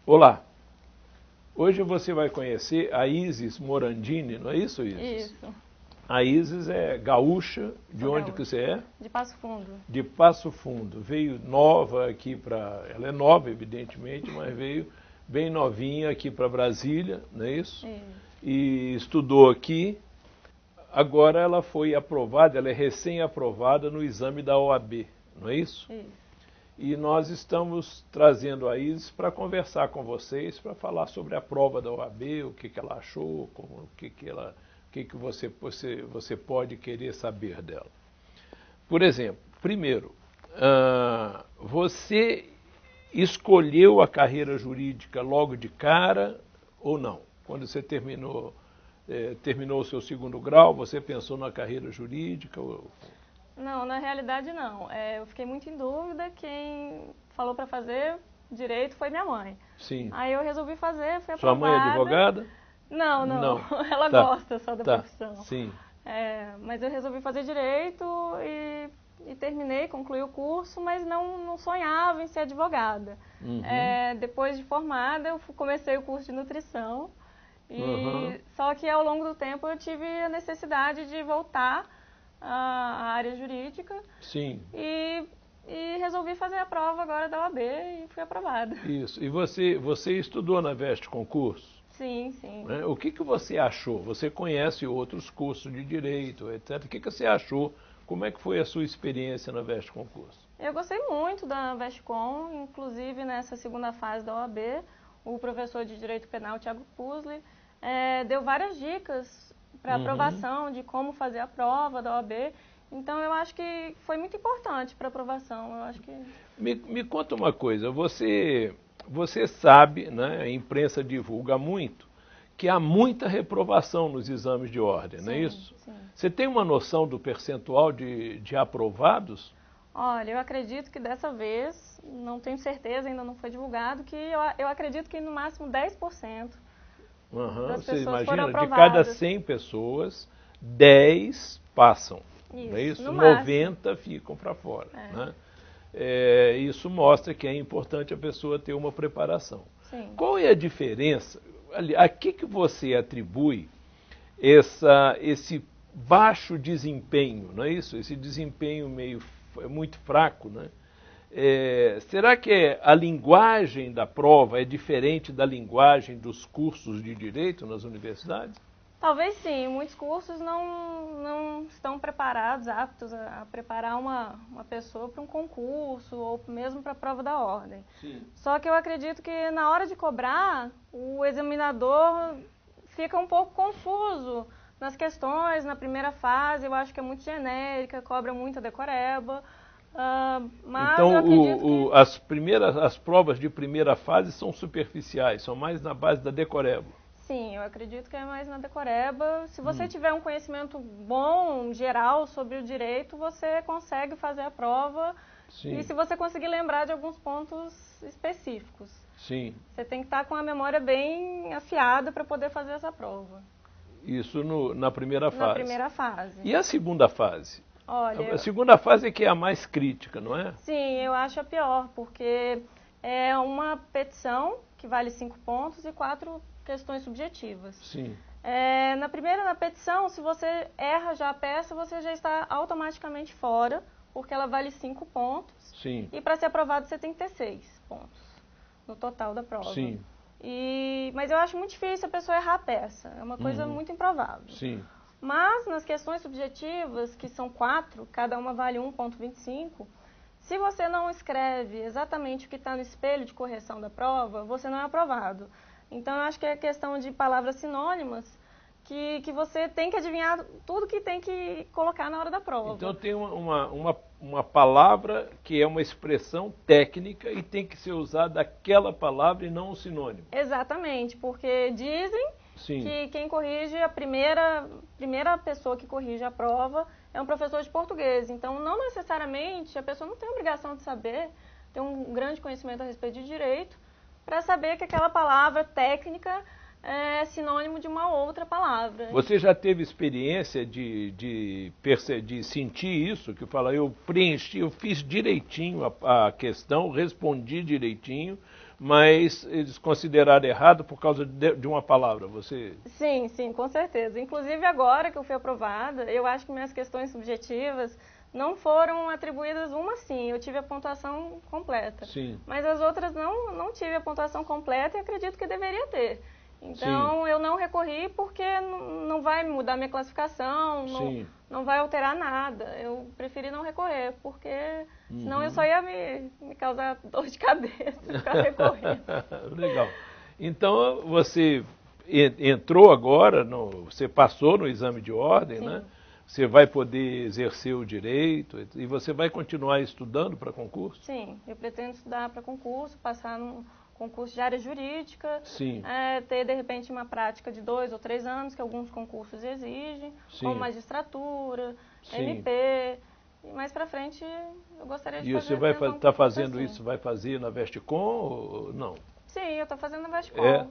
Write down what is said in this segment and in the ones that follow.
Olá, hoje você vai conhecer a Isis Morandini, não é isso, Isis? Isso. A Isis é gaúcha, de Sou onde gaúcha. que você é? De Passo Fundo. De Passo Fundo. Veio nova aqui para... Ela é nova, evidentemente, mas veio bem novinha aqui para Brasília, não é isso? Isso. E estudou aqui. Agora ela foi aprovada, ela é recém-aprovada no exame da OAB, não é isso? Isso. E nós estamos trazendo a Isis para conversar com vocês, para falar sobre a prova da OAB, o que ela achou, o que você pode querer saber dela. Por exemplo, primeiro, você escolheu a carreira jurídica logo de cara ou não? Quando você terminou o seu segundo grau, você pensou na carreira jurídica? Não, na realidade não. Eu fiquei muito em dúvida. Quem falou para fazer direito foi minha mãe. Sim. Aí eu resolvi fazer, fui aprovada. Sua mãe é advogada? Não. Ela Tá. gosta só da profissão. Sim. Mas eu resolvi fazer direito e terminei, concluí o curso, mas não sonhava em ser advogada. Uhum. Depois de formada, eu comecei o curso de nutrição. Uhum. Só que ao longo do tempo eu tive a necessidade de voltar à área jurídica. Sim. E resolvi fazer a prova agora da OAB e fui aprovada. Isso. E você estudou na Veste Concurso? Sim. Né? O que você achou? Você conhece outros cursos de direito, etc. O que você achou? Como é que foi a sua experiência na Veste Concurso? Eu gostei muito da Vestcom, inclusive nessa segunda fase da OAB, o professor de Direito Penal, Thiago Pusli, deu várias dicas para aprovação de como fazer a prova da OAB. Então eu acho que foi muito importante para aprovação. Eu acho que... Me conta uma coisa, você sabe, né, a imprensa divulga muito, que há muita reprovação nos exames de ordem, não é isso? Sim. Você tem uma noção do percentual de aprovados? Olha, eu acredito que dessa vez, não tenho certeza, ainda não foi divulgado, que eu acredito que no máximo 10% das Você pessoas foram imagina, de aprovadas. cada 100 pessoas, 10 passam. Isso, Não é isso? no 90 ficam para fora. É. Né? Isso mostra que é importante a pessoa ter uma preparação. Sim. Qual é a diferença? A que você atribui esse baixo desempenho, não é isso? Esse desempenho muito fraco, né? Será que a linguagem da prova é diferente da linguagem dos cursos de direito nas universidades? Talvez sim, muitos cursos não estão preparados, aptos a preparar uma pessoa para um concurso ou mesmo para a prova da ordem. Sim. Só que eu acredito que na hora de cobrar, o examinador fica um pouco confuso nas questões, na primeira fase, eu acho que é muito genérica, cobra muita decoreba. Mas então, eu acredito que... as provas de primeira fase são superficiais, são mais na base da decoreba. Sim, eu acredito que é mais na decoreba. Se você tiver um conhecimento bom, geral, sobre o direito, você consegue fazer a prova. Sim. E se você conseguir lembrar de alguns pontos específicos. Sim. Você tem que estar com a memória bem afiada para poder fazer essa prova. Isso na primeira fase. Na primeira fase. E a segunda fase? Olha, A segunda fase é que é a mais crítica, não é? Sim, eu acho a pior, porque é uma petição que vale 5 pontos e 4 questões subjetivas. Sim. Na petição, se você erra já a peça, você já está automaticamente fora, porque ela vale 5 pontos. Sim. E para ser aprovado você tem que ter 6 pontos no total da prova. Sim. Mas eu acho muito difícil a pessoa errar a peça, é uma coisa muito improvável. Sim. Mas nas questões subjetivas, que são 4, cada uma vale 1,25, se você não escreve exatamente o que está no espelho de correção da prova, você não é aprovado. Então, eu acho que é questão de palavras sinônimas que você tem que adivinhar tudo que tem que colocar na hora da prova. Então, tem uma palavra que é uma expressão técnica e tem que ser usada aquela palavra e não um sinônimo. Exatamente, porque dizem que quem corrige, a primeira pessoa que corrige a prova é um professor de português. Então, não necessariamente, a pessoa não tem obrigação de saber, ter um grande conhecimento a respeito de direito, para saber que aquela palavra técnica é sinônimo de uma outra palavra. Você já teve experiência de sentir isso? Que fala, eu preenchi, eu fiz direitinho a questão, respondi direitinho, mas eles consideraram errado por causa de uma palavra. Você... Sim, sim, com certeza. Inclusive agora que eu fui aprovada, eu acho que minhas questões subjetivas não foram atribuídas uma sim, eu tive a pontuação completa. Sim. Mas as outras não tive a pontuação completa e acredito que deveria ter. Então, eu não recorri porque não vai mudar minha classificação, não vai alterar nada. Eu preferi não recorrer, porque senão eu só ia me causar dor de cabeça, ficar recorrendo. Legal. Então, você entrou agora, você passou no exame de ordem, né? Você vai poder exercer o direito e você vai continuar estudando para concurso? Sim, eu pretendo estudar para concurso, passar num concurso de área jurídica, ter de repente uma prática de 2 ou 3 anos, que alguns concursos exigem, como magistratura, MP. E mais para frente eu gostaria de fazer. E você vai estar fazendo isso, vai fazer na Vesticom ou não? Sim, eu estou fazendo na Vesticom.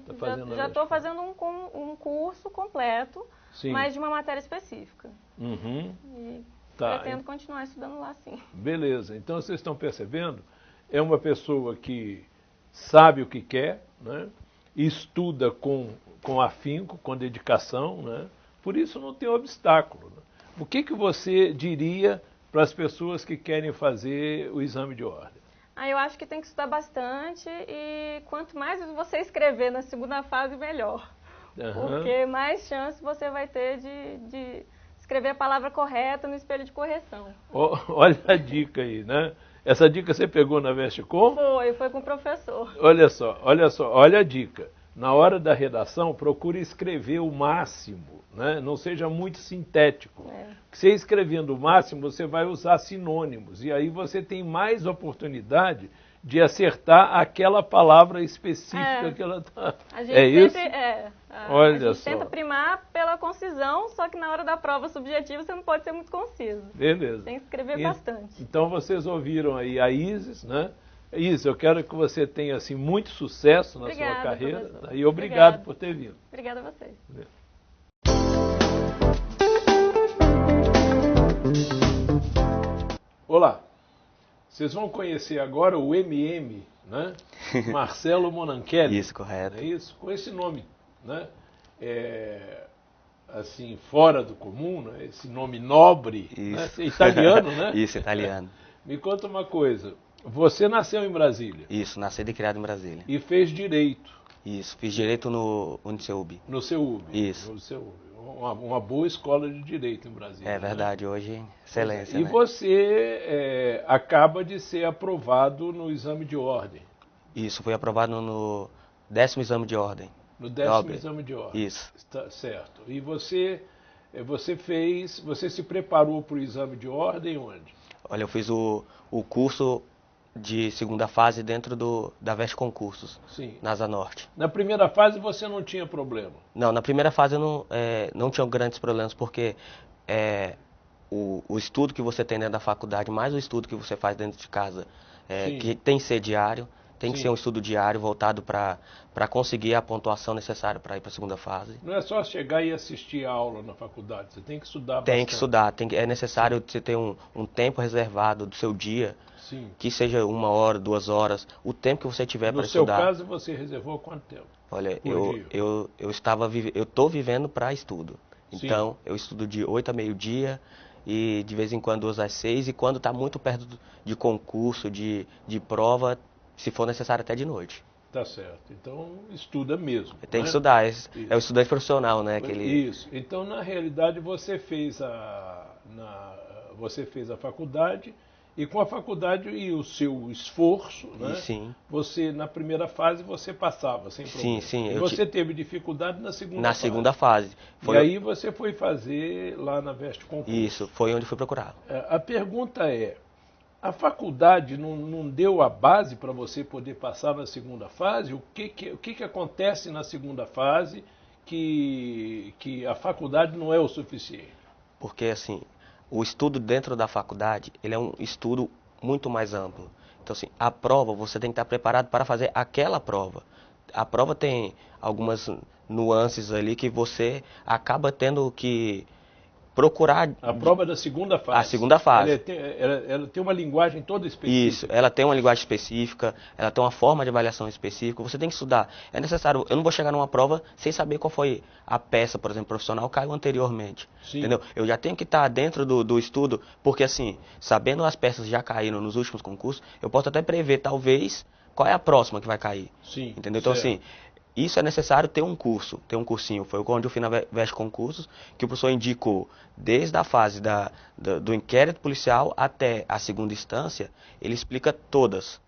Já estou fazendo um curso completo, mas de uma matéria específica. E pretendo continuar estudando lá, sim. Beleza. Então, vocês estão percebendo? É uma pessoa que sabe o que quer, né? Estuda com afinco, com dedicação, né? Por isso não tem obstáculo. Né? O que você diria para as pessoas que querem fazer o exame de ordem? Eu acho que tem que estudar bastante e quanto mais você escrever na segunda fase, melhor. Porque mais chance você vai ter de escrever a palavra correta no espelho de correção. Olha a dica aí, né? Essa dica você pegou na Vesticom? Foi com o professor. Olha só, olha a dica. Na hora da redação, procure escrever o máximo, né? Não seja muito sintético. Você escrevendo o máximo, você vai usar sinônimos. E aí você tem mais oportunidade de acertar aquela palavra específica que ela está. Isso? A gente tenta primar pela concisão, só que na hora da prova subjetiva você não pode ser muito conciso. Beleza. Tem que escrever bastante. Então vocês ouviram aí a Isis, né? Isis, eu quero que você tenha assim, muito sucesso na sua carreira. Professor. E obrigado por ter vindo. Obrigada a vocês. Olá. Vocês vão conhecer agora o MM, né? Marcelo Monanchelli. Isso, correto. É isso? Com esse nome, né? Assim, fora do comum, né? Esse nome nobre, isso. Né? Italiano, né? Isso, italiano. Me conta uma coisa, você nasceu em Brasília? Isso, nascido e criado em Brasília. E fez direito? Isso, fiz direito no UniCeub. No CEUB? Isso. No CEUB. Uma boa escola de direito em Brasília. É verdade, né? Hoje excelência. E você acaba de ser aprovado no exame de ordem. Isso, fui aprovado no 10º exame de ordem. No 10º exame de ordem. Isso. Está certo. E você se preparou para o exame de ordem onde? Olha, eu fiz o curso de segunda fase dentro da Veste Concursos, na Asa Norte. Na primeira fase você não tinha problema? Não, na primeira fase eu não tinha grandes problemas, porque o estudo que você tem dentro da faculdade, mais o estudo que você faz dentro de casa, que tem que ser diário, tem que ser um estudo diário voltado para conseguir a pontuação necessária para ir para a segunda fase. Não é só chegar e assistir a aula na faculdade, você tem que estudar bastante. Tem que estudar, é necessário você ter um tempo reservado do seu dia, que seja 1 hora, 2 horas, o tempo que você tiver para estudar. No seu caso, você reservou quanto tempo? Olha, eu estou vivendo para estudo. Então, eu estudo de 8 a meio-dia e de vez em quando 2 às 6, e quando está muito perto de concurso, de prova, se for necessário até de noite. Tá certo. Então, estuda mesmo. Tem que estudar. É o estudante profissional, né? Isso. Então, na realidade, você fez a faculdade, e com a faculdade e o seu esforço, né? Você, na primeira fase, você passava sem problema. Sim. E você teve dificuldade na segunda fase. Na segunda fase. E aí você foi fazer lá na Veste Concurso. Isso, foi onde fui procurar. A pergunta é, a faculdade não deu a base para você poder passar na segunda fase? O que acontece na segunda fase que a faculdade não é o suficiente? Porque, assim, o estudo dentro da faculdade, ele é um estudo muito mais amplo. Então, assim, a prova, você tem que estar preparado para fazer aquela prova. A prova tem algumas nuances ali que você acaba tendo que procurar... A prova da segunda fase. A segunda fase. Ela tem uma linguagem toda específica. Isso, ela tem uma linguagem específica, ela tem uma forma de avaliação específica, você tem que estudar. É necessário, eu não vou chegar numa prova sem saber qual foi a peça, por exemplo, profissional, caiu anteriormente. Sim. Entendeu? Eu já tenho que estar dentro do estudo, porque assim, sabendo as peças que já caíram nos últimos concursos, eu posso até prever, talvez, qual é a próxima que vai cair. Sim. Entendeu? Então, assim, isso é necessário ter um curso, ter um cursinho. Foi onde eu fui na Veste Concursos, que o professor indicou, desde a fase do inquérito policial até a segunda instância, ele explica todas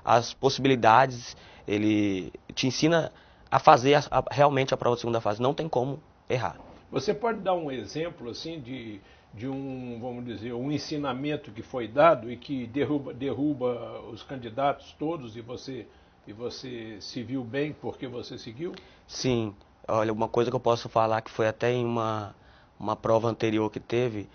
as possibilidades, ele te ensina a fazer realmente a prova de segunda fase, não tem como errar. Você pode dar um exemplo, assim, de um, vamos dizer, um ensinamento que foi dado e que derruba os candidatos todos e você se viu bem porque você seguiu? Sim. Olha, uma coisa que eu posso falar que foi até em uma prova anterior que teve,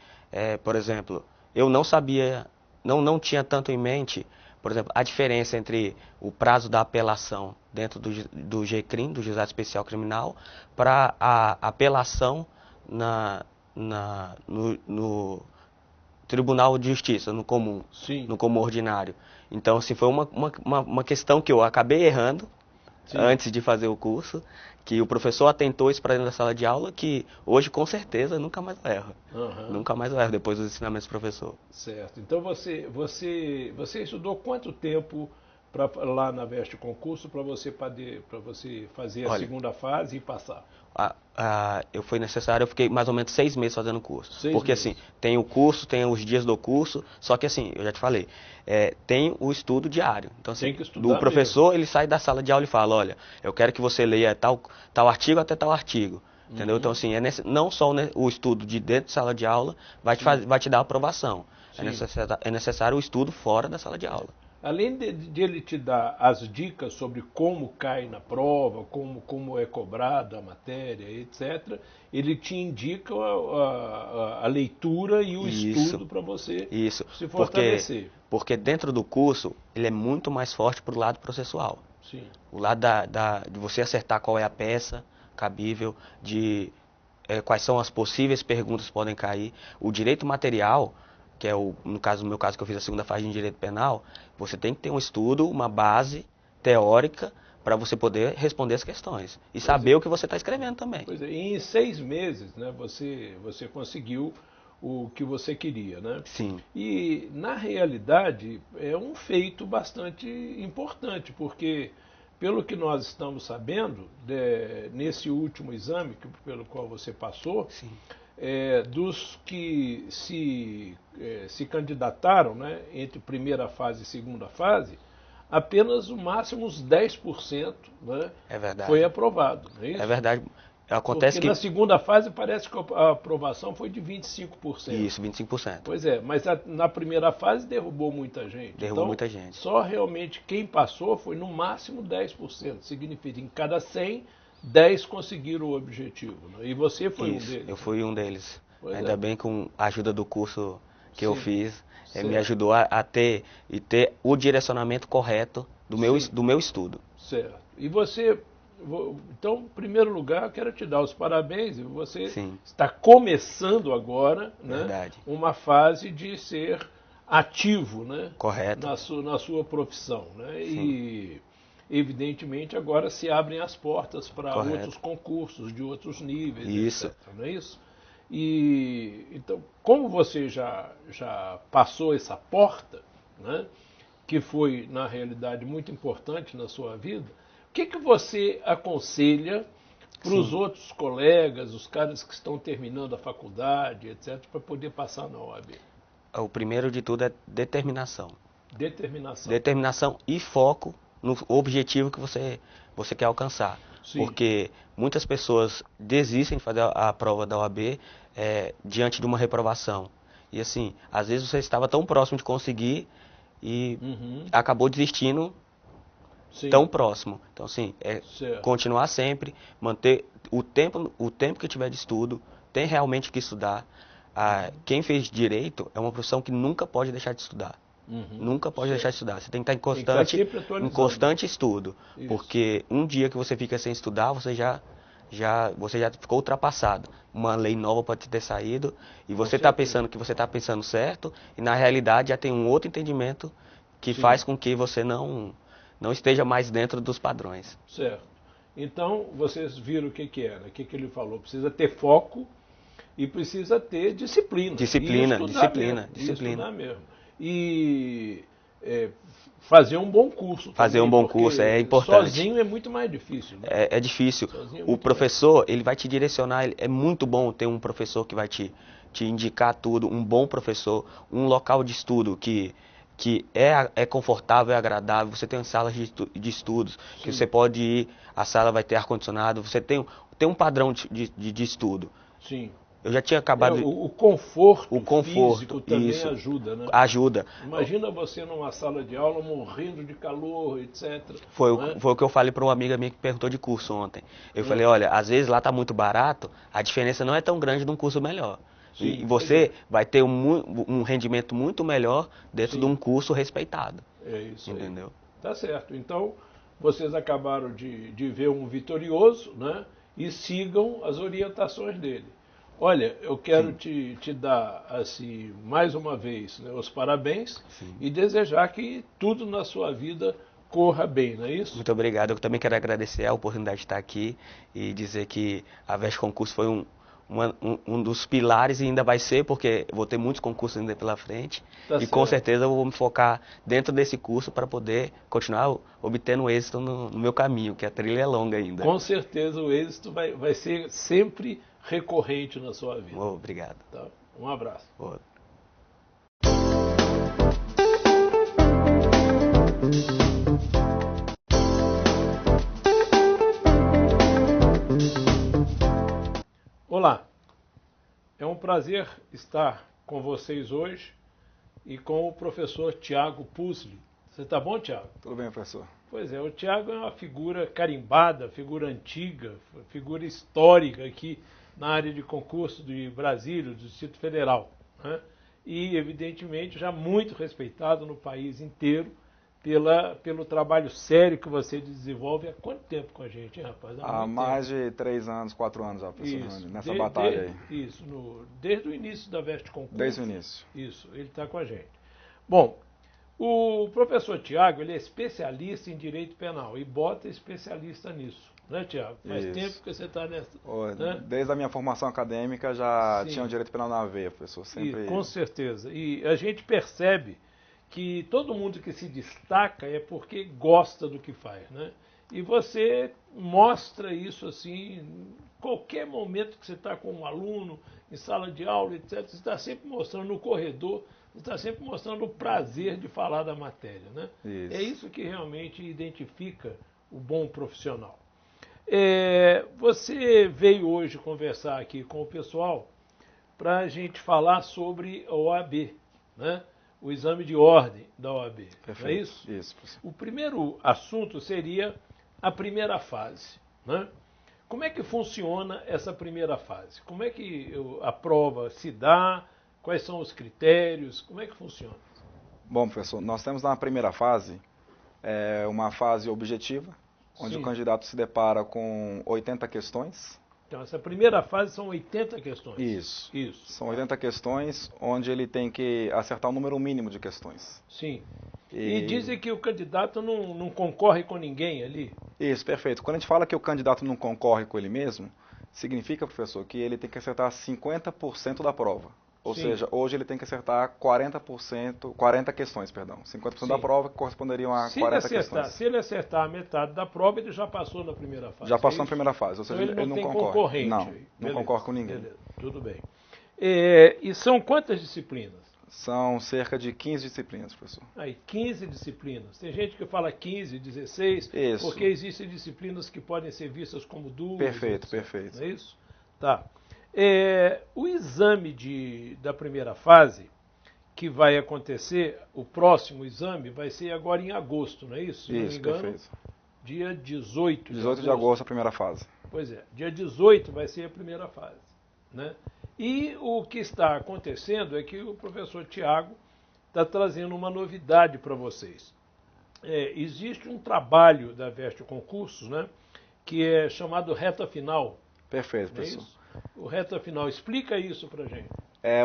por exemplo, eu não sabia, não tinha tanto em mente, por exemplo, a diferença entre o prazo da apelação dentro do GCRIM, do Juizado Especial Criminal, para a apelação no Tribunal de Justiça, no comum, Sim. no comum ordinário. Então, assim, foi uma questão que eu acabei errando, sim, antes de fazer o curso, que o professor atentou isso para dentro da sala de aula, que hoje, com certeza, nunca mais eu erro. Uhum. Nunca mais eu erro, depois dos ensinamentos do professor. Certo. Então, você estudou quanto tempo lá na Veste Concurso para você fazer a segunda fase e passar? Foi necessário, eu fiquei mais ou menos 6 meses fazendo o curso. 6 porque meses. Assim, tem o curso, tem os dias do curso, só que assim, eu já te falei, tem o estudo diário. Então assim, tem que estudar o professor, mesmo. Ele sai da sala de aula e fala, olha, eu quero que você leia tal artigo até tal artigo. Entendeu? Então assim, não só o estudo de dentro da sala de aula vai te dar aprovação. É necessário o estudo fora da sala de aula. Além de ele te dar as dicas sobre como cai na prova, como é cobrada a matéria, etc., ele te indica a leitura e o estudo para você se fortalecer. Porque dentro do curso, ele é muito mais forte para o lado processual. Sim. O lado de você acertar qual é a peça cabível, quais são as possíveis perguntas que podem cair. O direito material, que é no meu caso que eu fiz a segunda fase em direito penal, você tem que ter um estudo, uma base teórica para você poder responder as questões e saber o que você está escrevendo também. Pois é, e em 6 meses, né, você conseguiu o que você queria, né? Sim. E na realidade é um feito bastante importante, porque pelo que nós estamos sabendo, nesse último exame pelo qual você passou, sim, dos que se candidataram, né, entre primeira fase e segunda fase, apenas o máximo uns 10%, né, foi aprovado. Não é isso? É verdade. Acontece porque na segunda fase parece que a aprovação foi de 25%. Isso, 25%. Pois é, mas na primeira fase derrubou muita gente. Derrubou muita gente. Só realmente quem passou foi no máximo 10%. Significa que em cada 100, 10 conseguiram o objetivo. Né? E você foi um deles. Eu fui um deles. Pois Ainda bem com a ajuda do curso que eu fiz, me ajudou a ter o direcionamento correto do meu estudo. Certo. E você, então, em primeiro lugar, eu quero te dar os parabéns. Você está começando agora, né, uma fase de ser ativo, né, correto, na sua profissão. Né, e evidentemente agora se abrem as portas para outros concursos de outros níveis, isso, etc. Não é isso? E então, como você já passou essa porta, né, que foi na realidade muito importante na sua vida, o que você aconselha para os outros colegas, os caras que estão terminando a faculdade, etc., para poder passar na OAB? O primeiro de tudo é determinação. Determinação. Determinação e foco no objetivo que você quer alcançar. Sim. Porque muitas pessoas desistem de fazer a prova da OAB diante de uma reprovação. E assim, às vezes você estava tão próximo de conseguir e acabou desistindo tão próximo. Então assim, continuar sempre, manter o tempo que tiver de estudo, tem realmente que estudar. Quem fez direito é uma profissão que nunca pode deixar de estudar. Nunca pode deixar de estudar. Você tem que estar em constante estudo. Isso. Porque um dia que você fica sem estudar, você já você já ficou ultrapassado. Uma lei nova pode ter saído e você está pensando que você está pensando certo e na realidade já tem um outro entendimento que faz com que você não esteja mais dentro dos padrões. Certo. Então, vocês viram o que era, o que ele falou. Precisa ter foco e precisa ter disciplina. Disciplina. Estudar mesmo. E fazer um bom curso. Fazer um bom curso é importante. Sozinho é muito mais difícil. Né? É difícil. O professor, ele vai te direcionar. É muito bom ter um professor que vai te indicar tudo. Um bom professor, um local de estudo que é confortável, é agradável. Você tem salas de estudos que você pode ir. A sala vai ter ar-condicionado. Você tem um padrão de estudo. Sim. Eu já tinha acabado... O conforto físico também ajuda, né? Ajuda. Imagina você numa sala de aula morrendo de calor, etc. Foi o que eu falei para uma amiga minha que perguntou de curso ontem. Eu falei, olha, às vezes lá está muito barato, a diferença não é tão grande de um curso melhor. Sim, e você vai ter um rendimento muito melhor dentro de um curso respeitado. É isso. Entendeu? Aí. Tá certo. Então, vocês acabaram de ver um vitorioso, né? E sigam as orientações dele. Olha, eu quero te dar, assim, mais uma vez, né, os parabéns e desejar que tudo na sua vida corra bem, não é isso? Muito obrigado. Eu também quero agradecer a oportunidade de estar aqui e dizer que a Veste Concurso foi um dos pilares e ainda vai ser, porque vou ter muitos concursos ainda pela frente. Com certeza eu vou me focar dentro desse curso para poder continuar obtendo êxito no meu caminho, que a trilha é longa ainda. Com certeza o êxito vai ser sempre recorrente na sua vida. Obrigado. Tá? Um abraço. Olá, é um prazer estar com vocês hoje e com o professor Tiago Pusli. Você está bom, Tiago? Tudo bem, professor. Pois é, o Tiago é uma figura carimbada, figura antiga, figura histórica aqui na área de concurso de Brasília, do Distrito Federal, né? E, evidentemente, já muito respeitado no país inteiro pelo trabalho sério que você desenvolve. Há quanto tempo com a gente, hein, rapaz? Há mais de 3 anos, 4 anos já, professor, nessa batalha aí. Isso, desde o início da Veste Concurso. Desde o início. Isso, ele está com a gente. Bom, o professor Tiago, ele é especialista em direito penal e bota especialista nisso. Né, Tiago? Faz tempo que você está nessa. Né? Desde a minha formação acadêmica já tinha o direito penal na veia, professor. Sempre... Com certeza. E a gente percebe que todo mundo que se destaca é porque gosta do que faz, né? E você mostra isso assim, em qualquer momento que você está com um aluno, em sala de aula, etc., você está sempre mostrando no corredor, você está sempre mostrando o prazer de falar da matéria, né? Isso. É isso que realmente identifica o bom profissional. Você veio hoje conversar aqui com o pessoal para a gente falar sobre a OAB, né? O exame de ordem da OAB. Perfeito. Não é isso? Isso, professor. O primeiro assunto seria a primeira fase, né? Como é que funciona essa primeira fase? Como é que a prova se dá? Quais são os critérios? Como é que funciona? Bom, professor, nós temos na primeira fase uma fase objetiva, onde o candidato se depara com 80 questões. Então, essa primeira fase são 80 questões. Isso. São 80 questões, onde ele tem que acertar o número mínimo de questões. Sim. E dizem que o candidato não concorre com ninguém ali. Isso, perfeito. Quando a gente fala que o candidato não concorre com ele mesmo, significa, professor, que ele tem que acertar 50% da prova. Ou seja, hoje ele tem que acertar 40 questões, perdão. 50% da prova que corresponderiam a 40 questões. Se ele acertar a metade da prova, ele já passou na primeira fase. Já passou na primeira fase, ou seja, então ele não concorre. Concorrente. Não concorre com ninguém. Beleza. Tudo bem. E são quantas disciplinas? São cerca de 15 disciplinas, professor. Aí, 15 disciplinas. Tem gente que fala 15, 16, isso. Porque existem disciplinas que podem ser vistas como duas. Perfeito, perfeito. Não é isso? Tá. O exame da primeira fase, que vai acontecer, o próximo exame vai ser agora em agosto, não é isso? Se isso, não me engano, perfeito. Dia 18 de agosto, a primeira fase. Pois é, dia 18 vai ser a primeira fase, né? E o que está acontecendo é que o professor Tiago está trazendo uma novidade para vocês. Existe um trabalho da Veste Concursos, né, que é chamado Reta Final, Perfeito, professor. O reta final, explica isso para a gente.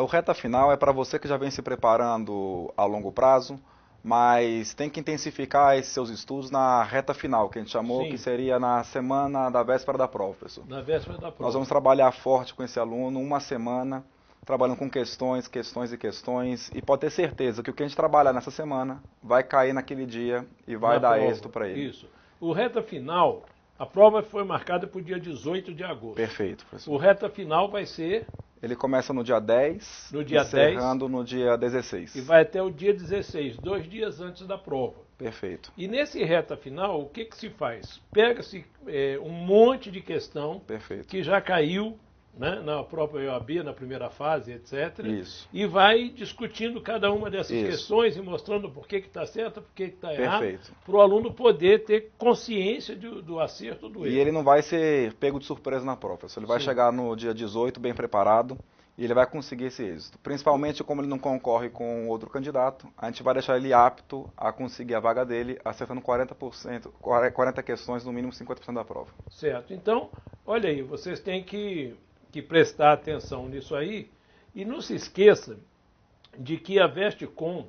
O reta final é para você que já vem se preparando a longo prazo, mas tem que intensificar esses seus estudos na reta final, que a gente chamou, que seria na semana da véspera da prova, professor. Na véspera da prova. Nós vamos trabalhar forte com esse aluno, uma semana, trabalhando com questões, e pode ter certeza que o que a gente trabalhar nessa semana vai cair naquele dia e vai dar êxito para ele. Isso. O reta final, a prova foi marcada para o dia 18 de agosto. Perfeito, professor. O reta final vai ser... Ele começa no dia 10, encerrando no dia 16. E vai até o dia 16, 2 dias antes da prova. Perfeito. E nesse reta final, o que se faz? Pega-se um monte de questão que já caiu, né, na própria OAB, na primeira fase, etc. Isso. E vai discutindo cada uma dessas questões e mostrando por que está certo, por que está errado, para o aluno poder ter consciência do acerto do erro. E ele não vai ser pego de surpresa na prova, professor. Ele vai chegar no dia 18 bem preparado e ele vai conseguir esse êxito. Principalmente como ele não concorre com outro candidato, a gente vai deixar ele apto a conseguir a vaga dele, acertando 40%, 40 questões, no mínimo 50% da prova. Certo. Então, olha aí, vocês têm que prestar atenção nisso aí, e não se esqueça de que a Vestcom,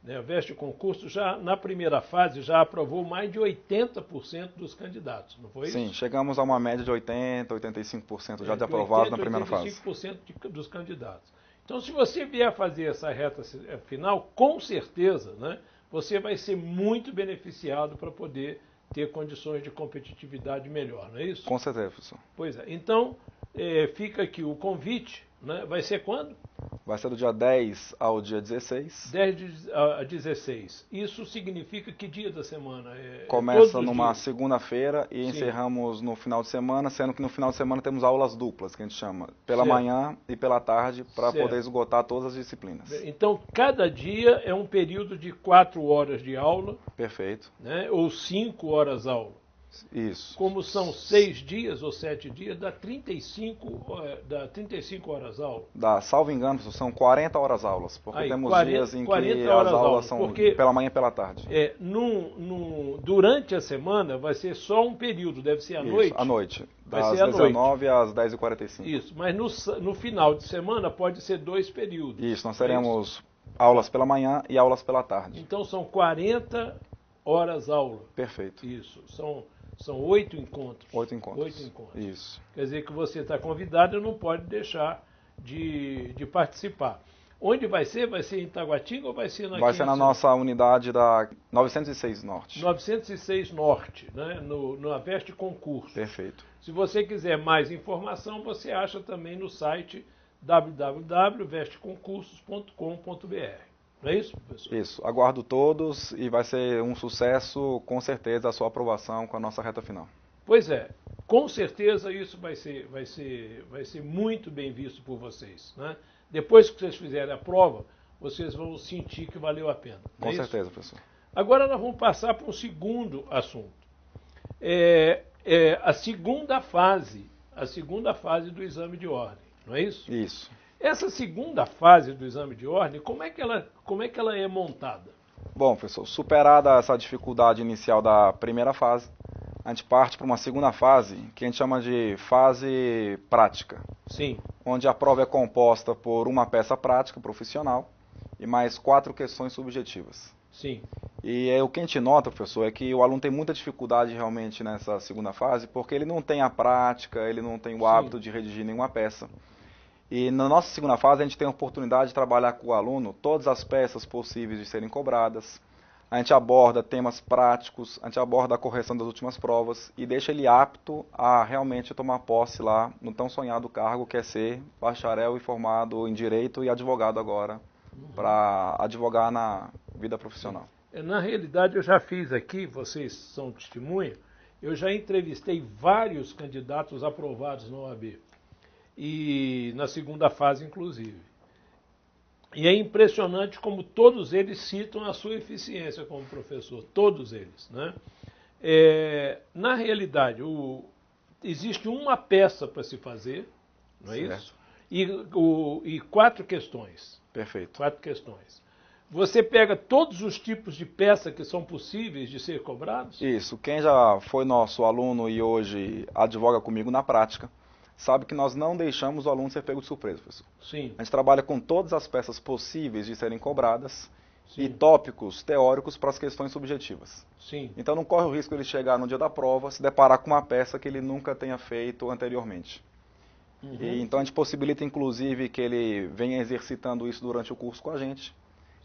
né, a Vestcom Curso, já na primeira fase já aprovou mais de 80% dos candidatos, não foi isso? Sim, chegamos a uma média de 80%, 85% já de aprovados na primeira fase. 85% dos candidatos. Então, se você vier fazer essa reta final, com certeza, né, você vai ser muito beneficiado para poder ter condições de competitividade melhor, não é isso? Com certeza, professor. Pois é. Então, fica aqui o convite, né? Vai ser quando? Vai ser do dia 10 ao dia 16. 10 a 16. Isso significa que dia da semana? Começa numa segunda-feira e encerramos no final de semana, sendo que no final de semana temos aulas duplas, que a gente chama, pela manhã e pela tarde, para poder esgotar todas as disciplinas. Então, cada dia é um período de 4 horas de aula. Perfeito. Né? Ou 5 horas aula. Isso. Como são 6 dias ou 7 dias, dá 35 horas aula. Salvo engano, são 40 horas aulas, porque temos dias em que as aulas são pela manhã e pela tarde. Durante a semana vai ser só um período, deve ser à noite? À noite, das 19 às 10h45. Isso, mas no final de semana pode ser 2 períodos. Isso, nós teremos aulas pela manhã e aulas pela tarde. Então são 40 horas aula. Perfeito. Isso, são 8 encontros. 8 encontros. 8 encontros. Isso. Quer dizer que você está convidado e não pode deixar de participar. Onde vai ser? Vai ser em Taguatinga ou vai ser na Vai ser na nossa unidade da 906 Norte. 906 Norte, né? No Vestcom Curso. Perfeito. Se você quiser mais informação, você acha também no site www.vestcomcursos.com.br. Não é isso, professor? Isso. Aguardo todos e vai ser um sucesso, com certeza, a sua aprovação com a nossa reta final. Pois é. Com certeza isso vai ser muito bem visto por vocês. Né? Depois que vocês fizerem a prova, vocês vão sentir que valeu a pena. Com certeza, professor. Agora nós vamos passar para um segundo assunto. A segunda fase do exame de ordem. Não é isso? Isso. Essa segunda fase do exame de ordem, como é que ela é montada? Bom, professor, superada essa dificuldade inicial da primeira fase, a gente parte para uma segunda fase, que a gente chama de fase prática. Sim. Onde a prova é composta por uma peça prática profissional e mais 4 questões subjetivas. Sim. E o que a gente nota, professor, é que o aluno tem muita dificuldade realmente nessa segunda fase, porque ele não tem a prática, ele não tem o hábito de redigir nenhuma peça. E na nossa segunda fase a gente tem a oportunidade de trabalhar com o aluno todas as peças possíveis de serem cobradas. A gente aborda temas práticos, a gente aborda a correção das últimas provas e deixa ele apto a realmente tomar posse lá no tão sonhado cargo que é ser bacharel e formado em Direito e advogado agora, para advogar na vida profissional. Na realidade eu já fiz aqui, vocês são testemunha, eu já entrevistei vários candidatos aprovados na OAB. E na segunda fase, inclusive. E é impressionante como todos eles citam a sua eficiência como professor, todos eles. Né? Na realidade, existe uma peça para se fazer, não é isso? E 4 questões. Perfeito. 4 questões. Você pega todos os tipos de peça que são possíveis de ser cobrados? Isso. Quem já foi nosso aluno e hoje advoga comigo na prática, sabe que nós não deixamos o aluno ser pego de surpresa, professor. Sim. A gente trabalha com todas as peças possíveis de serem cobradas, Sim. e tópicos teóricos para as questões subjetivas. Sim. Então não corre o risco de ele chegar no dia da prova, se deparar com uma peça que ele nunca tenha feito anteriormente. Então a gente possibilita, inclusive, que ele venha exercitando isso durante o curso com a gente.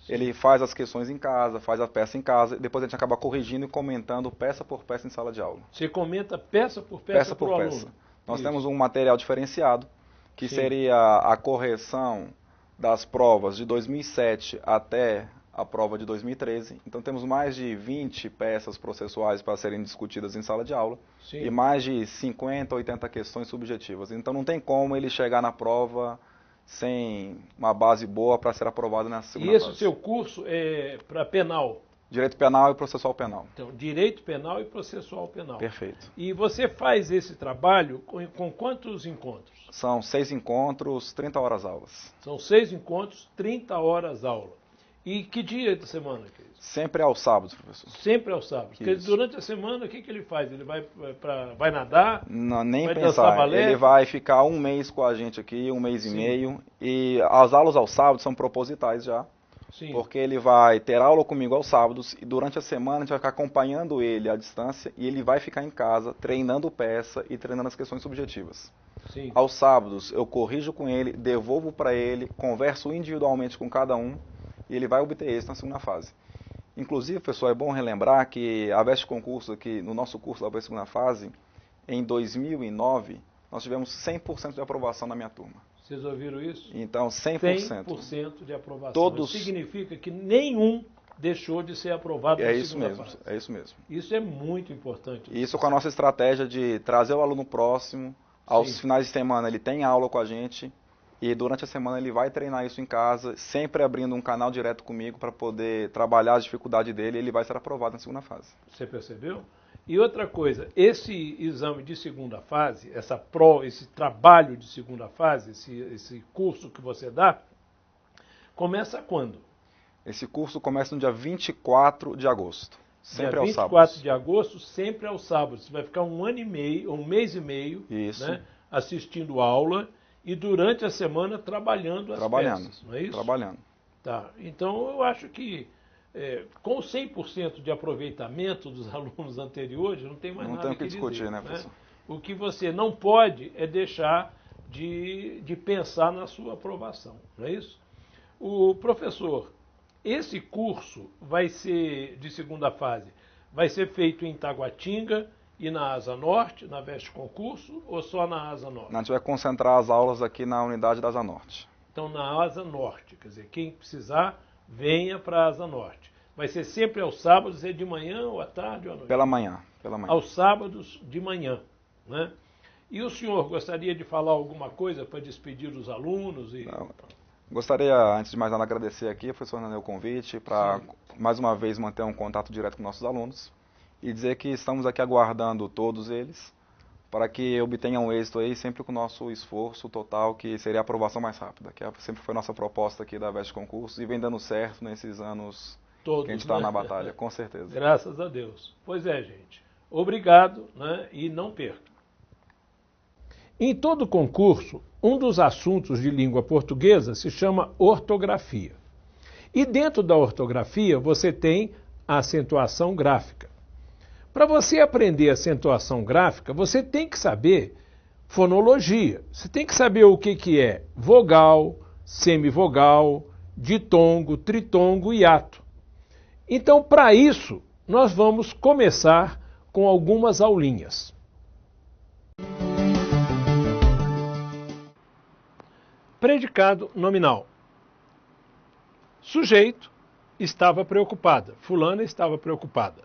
Sim. Ele faz as questões em casa, faz a peça em casa, e depois a gente acaba corrigindo e comentando peça por peça em sala de aula. Você comenta peça por peça para o aluno? Nós temos um material diferenciado, que seria a correção das provas de 2007 até a prova de 2013. Então temos mais de 20 peças processuais para serem discutidas em sala de aula. Sim. E mais de 50, 80 questões subjetivas. Então não tem como ele chegar na prova sem uma base boa para ser aprovado na segunda fase. E esse seu curso é para penal? Direito penal e processual penal. Então, direito penal e processual penal. Perfeito. E você faz esse trabalho com quantos encontros? São 6 encontros, 30 horas aulas. São 6 encontros, 30 horas aula. E que dia da semana? Sempre aos sábados, professor. Sempre aos sábados. Porque durante a semana, o que ele faz? Ele vai nadar? Não, nem vai pensar. Ele vai ficar um mês com a gente aqui, um mês e meio. E as aulas aos sábados são propositais já. Sim. Porque ele vai ter aula comigo aos sábados e durante a semana a gente vai ficar acompanhando ele à distância e ele vai ficar em casa treinando peça e treinando as questões subjetivas. Sim. Aos sábados eu corrijo com ele, devolvo para ele, converso individualmente com cada um e ele vai obter êxito na segunda fase. Inclusive, pessoal, é bom relembrar que a VEST Concurso aqui, no nosso curso da segunda fase, em 2009, nós tivemos 100% de aprovação na minha turma. Vocês ouviram isso? Então, 100%. 100% de aprovação. Todos... Isso significa que nenhum deixou de ser aprovado na segunda fase. É isso mesmo. Isso é muito importante. Isso com a nossa estratégia de trazer o aluno próximo, aos finais de semana ele tem aula com a gente, e durante a semana ele vai treinar isso em casa, sempre abrindo um canal direto comigo para poder trabalhar as dificuldades dele e ele vai ser aprovado na segunda fase. Você percebeu? E outra coisa, esse exame de segunda fase, esse trabalho de segunda fase, esse curso que você dá, começa quando? Esse curso começa no dia 24 de agosto, sempre aos sábados. 24 de agosto, sempre aos sábados. Você vai ficar um mês e meio, né, assistindo aula e durante a semana trabalhando as peças, não é isso? Trabalhando. Tá. Então eu acho que com 100% de aproveitamento dos alunos anteriores, não tem mais nada que discutir, dizer, né, professor? O que você não pode é deixar de pensar na sua aprovação, não é isso? O professor, esse curso vai ser, de segunda fase, vai ser feito em Taguatinga e na Asa Norte, na VEST Concurso, ou só na Asa Norte? Não, a gente vai concentrar as aulas aqui na unidade da Asa Norte. Então, na Asa Norte, quer dizer, quem precisar, venha para a Asa Norte. Vai ser sempre aos sábados, é de manhã ou à tarde ou à noite? Pela manhã. Aos sábados de manhã, né? E o senhor gostaria de falar alguma coisa para despedir os alunos? Não, gostaria, antes de mais nada, agradecer aqui, professor, o convite, para mais uma vez manter um contato direto com nossos alunos e dizer que estamos aqui aguardando todos eles para que obtenham êxito aí, sempre com o nosso esforço total, que seria a aprovação mais rápida, que sempre foi a nossa proposta aqui da VEST Concurso e vem dando certo nesses anos todos, que a gente está na batalha, com certeza. Graças a Deus. Pois é, gente. Obrigado, né? E não perca. Em todo concurso, um dos assuntos de língua portuguesa se chama ortografia. E dentro da ortografia você tem a acentuação gráfica. Para você aprender acentuação gráfica, você tem que saber fonologia. Você tem que saber o que é vogal, semivogal, ditongo, tritongo e hiato. Então, para isso, nós vamos começar com algumas aulinhas. Predicado nominal. Sujeito estava preocupada. Fulana estava preocupada.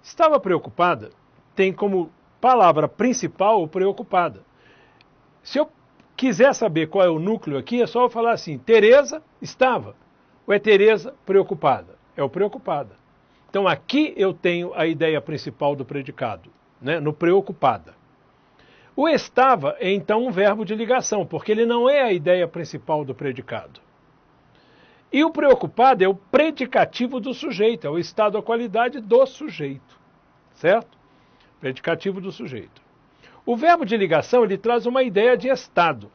Estava preocupada tem como palavra principal o preocupada. Se eu quiser saber qual é o núcleo aqui, é só eu falar assim, Tereza estava. Ou é Tereza preocupada? É o preocupada. Então aqui eu tenho a ideia principal do predicado, né, no preocupada. O estava é então um verbo de ligação, porque ele não é a ideia principal do predicado. E o preocupado é o predicativo do sujeito, é o estado, a qualidade do sujeito, certo? Predicativo do sujeito. O verbo de ligação ele traz uma ideia de estado.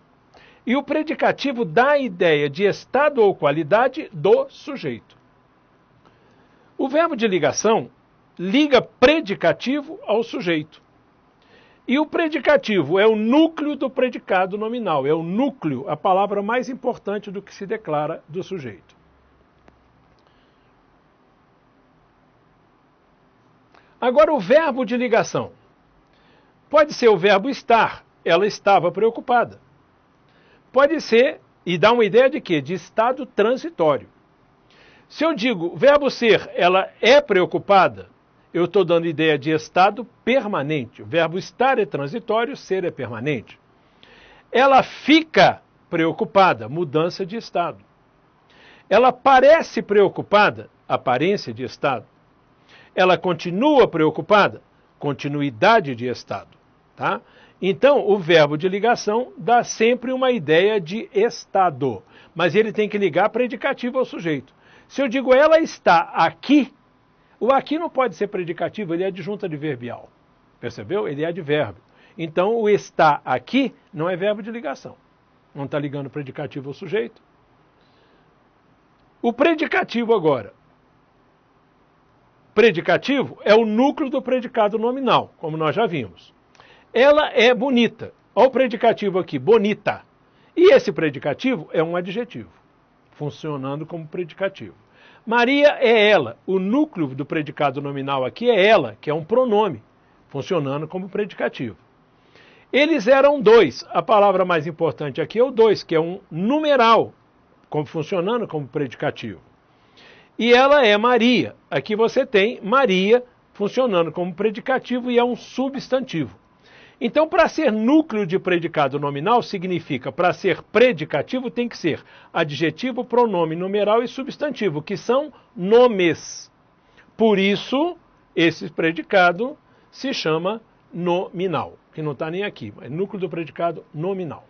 E o predicativo dá a ideia de estado ou qualidade do sujeito. O verbo de ligação liga predicativo ao sujeito. E o predicativo é o núcleo do predicado nominal, é o núcleo, a palavra mais importante do que se declara do sujeito. Agora, o verbo de ligação. Pode ser o verbo estar, ela estava preocupada. Pode ser, e dá uma ideia de quê? De estado transitório. Se eu digo verbo ser, ela é preocupada, eu estou dando ideia de estado permanente. O verbo estar é transitório, ser é permanente. Ela fica preocupada, mudança de estado. Ela parece preocupada, aparência de estado. Ela continua preocupada, continuidade de estado. Tá? Então, o verbo de ligação dá sempre uma ideia de estado, mas ele tem que ligar predicativo ao sujeito. Se eu digo ela está aqui, o aqui não pode ser predicativo, ele é adjunto adverbial. Percebeu? Ele é advérbio. Então, o está aqui não é verbo de ligação. Não está ligando predicativo ao sujeito. O predicativo agora. Predicativo é o núcleo do predicado nominal, como nós já vimos. Ela é bonita. Olha o predicativo aqui, bonita. E esse predicativo é um adjetivo, funcionando como predicativo. Maria é ela. O núcleo do predicado nominal aqui é ela, que é um pronome, funcionando como predicativo. Eles eram dois. A palavra mais importante aqui é o dois, que é um numeral, funcionando como predicativo. E ela é Maria. Aqui você tem Maria funcionando como predicativo e é um substantivo. Então, para ser núcleo de predicado nominal, significa, para ser predicativo, tem que ser adjetivo, pronome, numeral e substantivo, que são nomes. Por isso, esse predicado se chama nominal, que não está nem aqui, mas núcleo do predicado nominal.